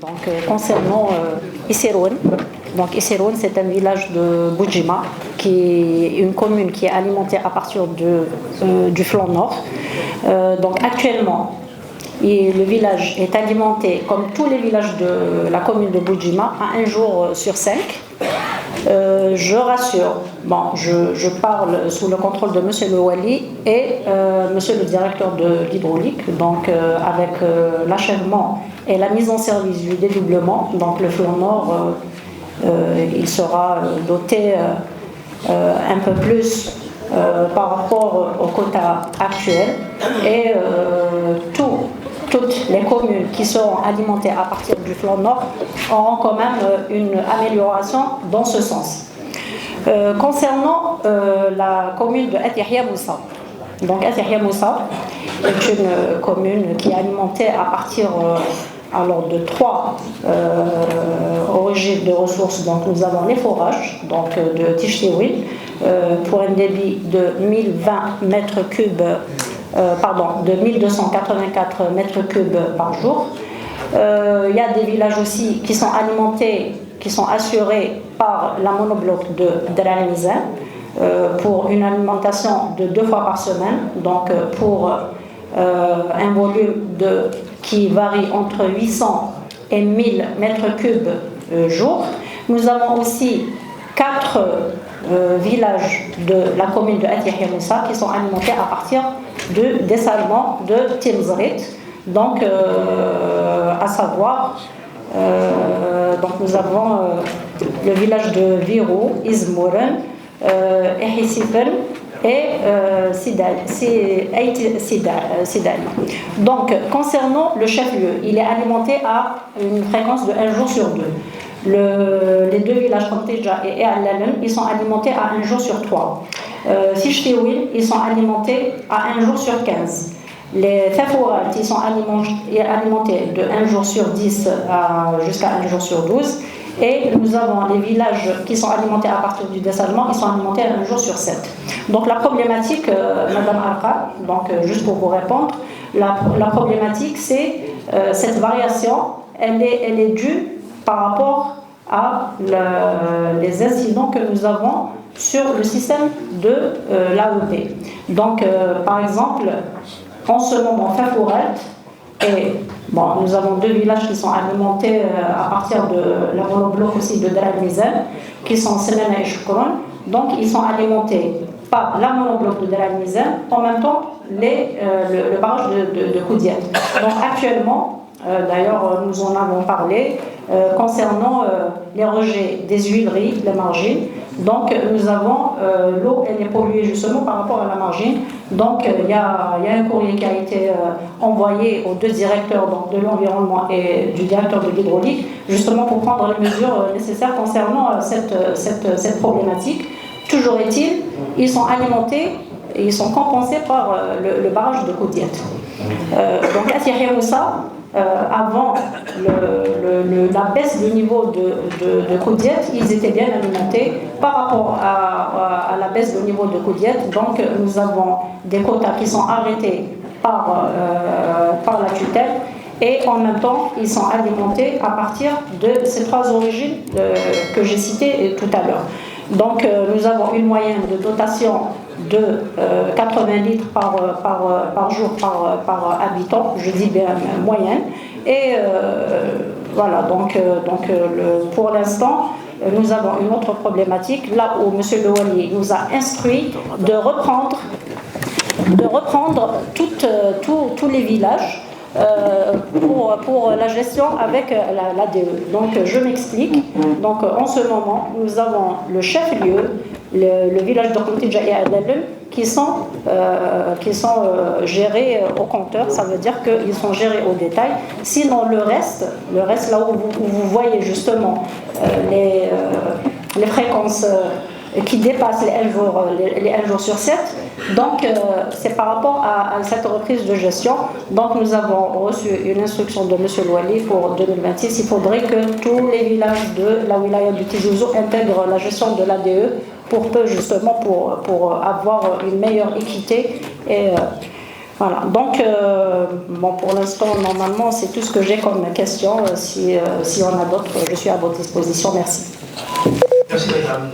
Donc, concernant Isseroun, donc Isseroun, c'est un village de Boudjima, qui est une commune qui est alimentée à partir du flanc nord. Donc, actuellement, le village est alimenté, comme tous les villages de la commune de Boudjima, à un jour sur 5. Je rassure, je parle sous le contrôle de M. le Wali et M. le directeur de l'hydraulique, donc avec l'achèvement et la mise en service du dédoublement, donc le flanc nord, il sera doté un peu plus par rapport au quota actuel et toutes les communes qui seront alimentées à partir du flanc nord auront quand même une amélioration dans ce sens. Concernant la commune de At-Yahya Moussa, donc At-Yahya Moussa est une commune qui est alimentée à partir de 3 origines de ressources. Donc nous avons les forages, donc de Tishtiwi, pour un débit de 1020 mètres cubes. De 1284 mètres cubes par jour. Il y a des villages aussi qui sont alimentés, qui sont assurés par la monobloc de Al-Mizan pour une alimentation de 2 fois par semaine, donc pour un volume qui varie entre 800 et 1000 mètres cubes jour. Nous avons aussi 4 villages de la commune de At-Yahya Moussa qui sont alimentés à partir du dessalement de Timzrit, donc à savoir donc nous avons le village de Virou, Izmouren, Ehisifen et Sidal. Donc concernant le chef-lieu, il est alimenté à une fréquence de 1 jour sur 2. Les 2 villages Kantija et Al-Lalem, ils sont alimentés à 1 jour sur 3. Sishtiwil, ils sont alimentés à 1 jour sur 15. Les Fafourat, ils sont alimentés de 1 jour sur 10 jusqu'à 1 jour sur 12. Et nous avons les villages qui sont alimentés à partir du dessalement, ils sont alimentés à 1 jour sur 7. Donc la problématique, Madame Arqa, donc juste pour vous répondre, la problématique c'est cette variation, elle est due par rapport à les incidents que nous avons sur le système de l'AEP. Donc, par exemple, en ce moment, Fafouret, et nous avons 2 villages qui sont alimentés à partir de la monobloc aussi de Al-Mizan, qui sont Semena et Choukron. Donc, ils sont alimentés par la monobloc de Al-Mizan, en même temps le barrage de Koudiat. Donc, actuellement, d'ailleurs, nous en avons parlé concernant les rejets des huileries, les margines. Donc, nous avons l'eau, elle est polluée justement par rapport à la margine. Donc, il y a un courrier qui a été envoyé aux 2 directeurs donc, de l'environnement et du directeur de l'hydraulique, justement pour prendre les mesures nécessaires concernant cette problématique. Toujours est-il, ils sont alimentés et ils sont compensés par le barrage de Koudiat. Donc, At-Yahya Moussa, avant la baisse du niveau de Koudiat, ils étaient bien alimentés par rapport à la baisse du niveau de Koudiat. Donc nous avons des quotas qui sont arrêtés par la tutelle et en même temps ils sont alimentés à partir de ces 3 origines que j'ai citées tout à l'heure. Donc nous avons une moyenne de dotation de 80 litres par jour par habitant, je dis bien moyenne. Et voilà, donc pour l'instant, nous avons une autre problématique, là où M. Le Wali nous a instruit de reprendre tous les villages pour la gestion avec l'ADE. Donc je m'explique. Donc en ce moment, nous avons le chef-lieu, le village de Kantija et Al-Lalem qui sont gérés au compteur, ça veut dire qu'ils sont gérés au détail. Sinon le reste là où vous voyez justement les fréquences qui dépassent les 1 jour sur 7. Donc c'est par rapport à cette reprise de gestion. Donc nous avons reçu une instruction de M. Louali pour 2026. Il faudrait que tous les villages de la wilaya du Tizi Ouzou intègrent la gestion de l'ADE pour avoir une meilleure équité et Voilà, donc bon, pour l'instant, normalement, c'est tout ce que j'ai comme question. Si on a d'autres, je suis à votre disposition. Merci. Merci, madame.